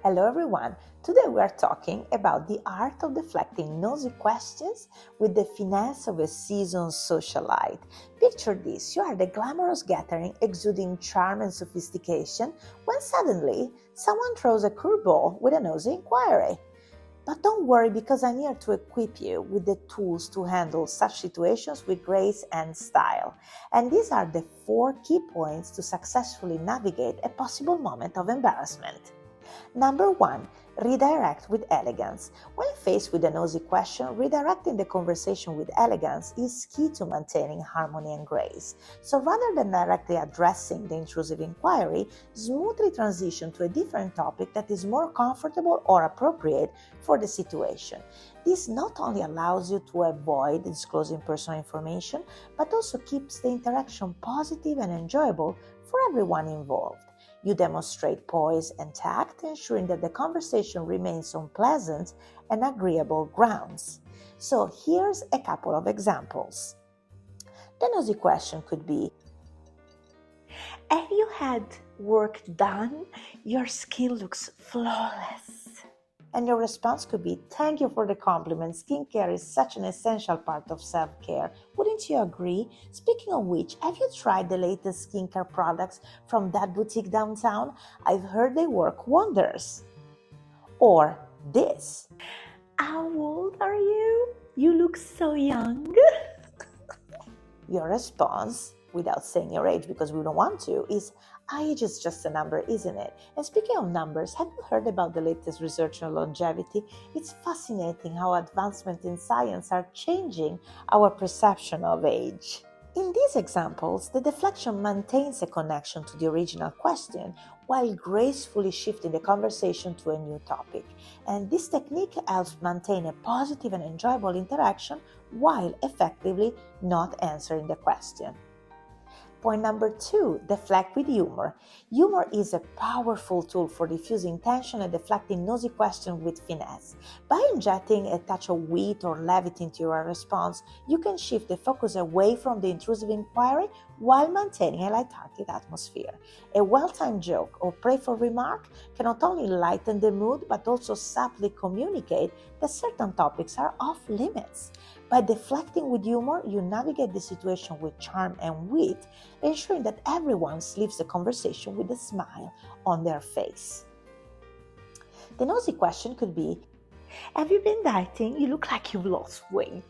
Hello everyone! Today we are talking about the art of deflecting nosy questions with the finesse of a seasoned socialite. Picture this, you are the glamorous gathering exuding charm and sophistication when suddenly someone throws a curveball with a nosy inquiry. But don't worry, because I'm here to equip you with the tools to handle such situations with grace and style. And these are the 4 key points to successfully navigate a possible moment of embarrassment. Number 1. Redirect with elegance. When faced with a nosy question, redirecting the conversation with elegance is key to maintaining harmony and grace. So rather than directly addressing the intrusive inquiry, smoothly transition to a different topic that is more comfortable or appropriate for the situation. This not only allows you to avoid disclosing personal information, but also keeps the interaction positive and enjoyable for everyone involved. You demonstrate poise and tact, ensuring that the conversation remains on pleasant and agreeable grounds. So here's a couple of examples. The nosy question could be, have you had work done? Your skin looks flawless. And your response could be, thank you for the compliment. Skincare is such an essential part of self-care. Wouldn't you agree? Speaking of which, have you tried the latest skincare products from that boutique downtown? I've heard they work wonders. Or this. How old are you? You look so young. Your response, without saying your age because we don't want to, is, age is just a number, isn't it? And speaking of numbers, have you heard about the latest research on longevity? It's fascinating how advancements in science are changing our perception of age. In these examples, the deflection maintains a connection to the original question while gracefully shifting the conversation to a new topic. And this technique helps maintain a positive and enjoyable interaction while effectively not answering the question. Point number 2, deflect with humor. Humor is a powerful tool for diffusing tension and deflecting nosy questions with finesse. By injecting a touch of wit or levity into your response, you can shift the focus away from the intrusive inquiry while maintaining a light-hearted atmosphere. A well-timed joke or playful remark can not only lighten the mood but also subtly communicate that certain topics are off limits. By deflecting with humor, you navigate the situation with charm and wit, ensuring that everyone leaves the conversation with a smile on their face. The nosy question could be, have you been dieting? You look like you've lost weight.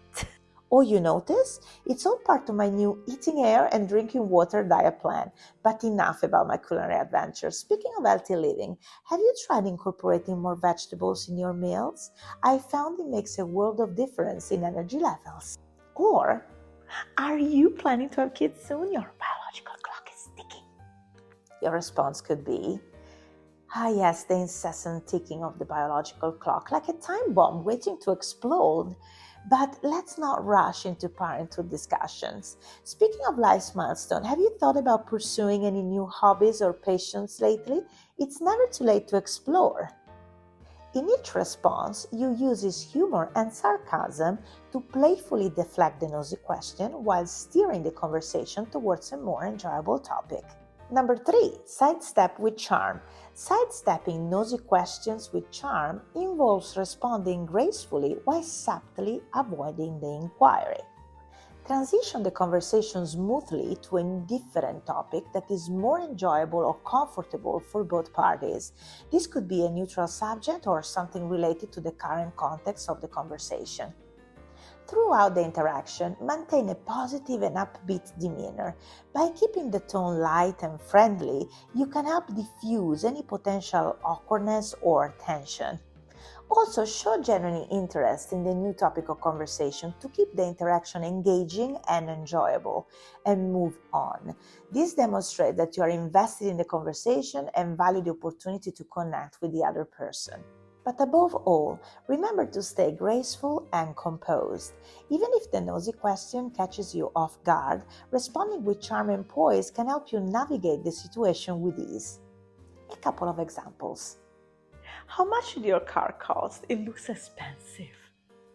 Or you notice, it's all part of my new eating air and drinking water diet plan. But enough about my culinary adventures. Speaking of healthy living, have you tried incorporating more vegetables in your meals? I found it makes a world of difference in energy levels. Or, are you planning to have kids soon? Your biological clock is ticking. Your response could be, yes, the incessant ticking of the biological clock, like a time bomb waiting to explode. But let's not rush into parenthood discussions. Speaking of life's milestone, have you thought about pursuing any new hobbies or passions lately? It's never too late to explore. In each response, you use humor and sarcasm to playfully deflect the nosy question while steering the conversation towards a more enjoyable topic. Number 3, sidestep with charm. Sidestepping nosy questions with charm involves responding gracefully while subtly avoiding the inquiry. Transition the conversation smoothly to a different topic that is more enjoyable or comfortable for both parties. This could be a neutral subject or something related to the current context of the conversation. Throughout the interaction, maintain a positive and upbeat demeanor. By keeping the tone light and friendly, you can help diffuse any potential awkwardness or tension. Also, show genuine interest in the new topic of conversation to keep the interaction engaging and enjoyable, and move on. This demonstrates that you are invested in the conversation and value the opportunity to connect with the other person. But above all, remember to stay graceful and composed. Even if the nosy question catches you off guard, responding with charm and poise can help you navigate the situation with ease. A couple of examples. How much did your car cost? It looks expensive.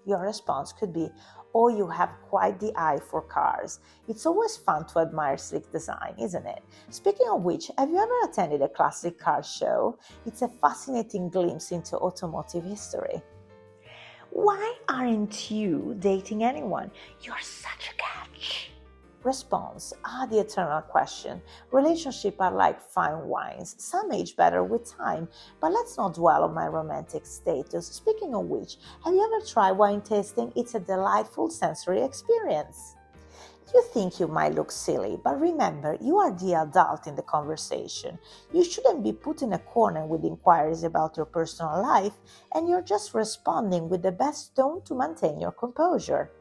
Your response could be, "Oh, you have quite the eye for cars. It's always fun to admire sleek design, isn't it?" Speaking of which, have you ever attended a classic car show? It's a fascinating glimpse into automotive history. Why aren't you dating anyone? You're such a catch. Response: the eternal question. Relationships are like fine wines. Some age better with time, but let's not dwell on my romantic status. Speaking of which, have you ever tried wine tasting? It's a delightful sensory experience. You think you might look silly, but remember, you are the adult in the conversation. You shouldn't be put in a corner with inquiries about your personal life, and you're just responding with the best tone to maintain your composure.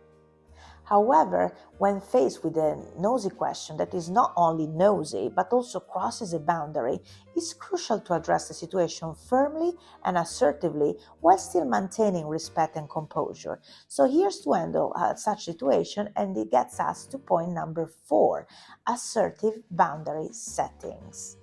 However, when faced with a nosy question that is not only nosy but also crosses a boundary, it's crucial to address the situation firmly and assertively while still maintaining respect and composure. So here's to handle such situation, and it gets us to point number 4, assertive boundary settings.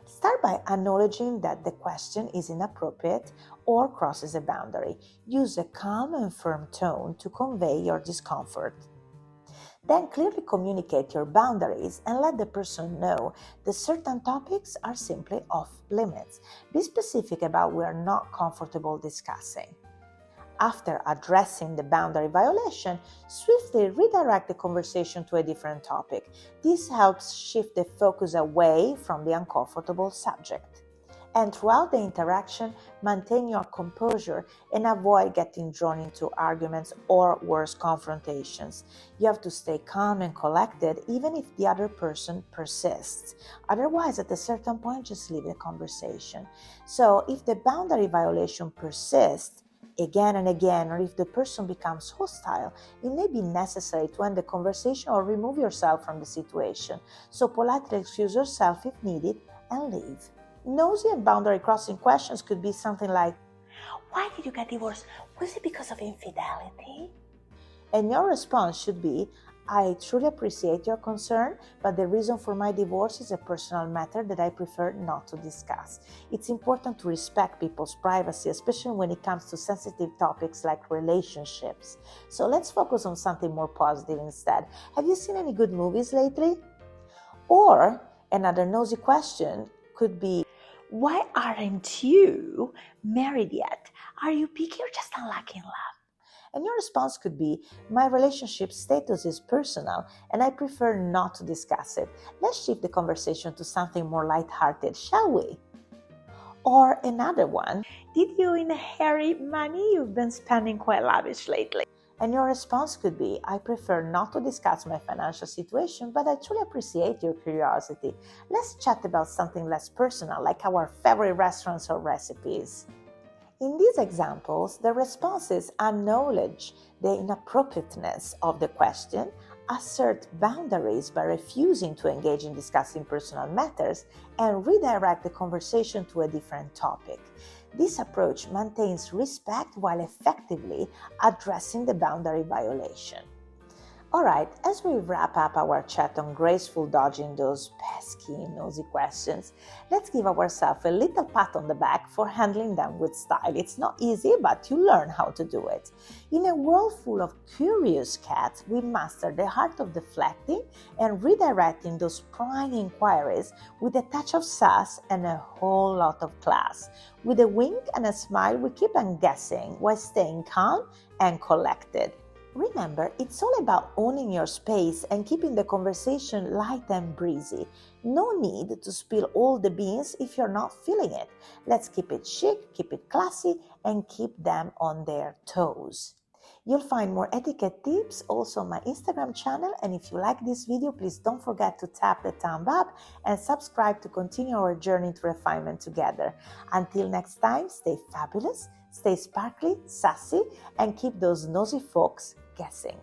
Start by acknowledging that the question is inappropriate or crosses a boundary. Use a calm and firm tone to convey your discomfort. Then clearly communicate your boundaries and let the person know that certain topics are simply off limits. Be specific about what we are not comfortable discussing. After addressing the boundary violation, swiftly redirect the conversation to a different topic. This helps shift the focus away from the uncomfortable subject. And throughout the interaction, maintain your composure and avoid getting drawn into arguments or worse, confrontations. You have to stay calm and collected even if the other person persists. Otherwise, at a certain point, just leave the conversation. So if the boundary violation persists again and again, or if the person becomes hostile, it may be necessary to end the conversation or remove yourself from the situation. So politely excuse yourself if needed and leave. Nosy and boundary crossing questions could be something like, "Why did you get divorced? Was it because of infidelity?" And your response should be, "I truly appreciate your concern, but the reason for my divorce is a personal matter that I prefer not to discuss." It's important to respect people's privacy, especially when it comes to sensitive topics like relationships. So let's focus on something more positive instead. Have you seen any good movies lately? Or another nosy question could be, "Why aren't you married yet? Are you picky or just unlucky in love?" And your response could be, "My relationship status is personal and I prefer not to discuss it. Let's shift the conversation to something more lighthearted, shall we?" Or another one, "Did you inherit money? You've been spending quite lavish lately." And your response could be, "I prefer not to discuss my financial situation, but I truly appreciate your curiosity. Let's chat about something less personal, like our favorite restaurants or recipes." In these examples, the responses acknowledge the inappropriateness of the question, assert boundaries by refusing to engage in discussing personal matters, and redirect the conversation to a different topic. This approach maintains respect while effectively addressing the boundary violation. Alright, as we wrap up our chat on graceful dodging those pesky, nosy questions, let's give ourselves a little pat on the back for handling them with style. It's not easy, but you learn how to do it. In a world full of curious cats, we master the art of deflecting and redirecting those prying inquiries with a touch of sass and a whole lot of class. With a wink and a smile, we keep on guessing while staying calm and collected. Remember, it's all about owning your space and keeping the conversation light and breezy. No need to spill all the beans if you're not feeling it. Let's keep it chic, keep it classy, and keep them on their toes. You'll find more etiquette tips also on my Instagram channel, and if you like this video, please don't forget to tap the thumb up and subscribe to continue our journey to refinement together. Until next time, stay fabulous, stay sparkly, sassy, and keep those nosy folks guessing.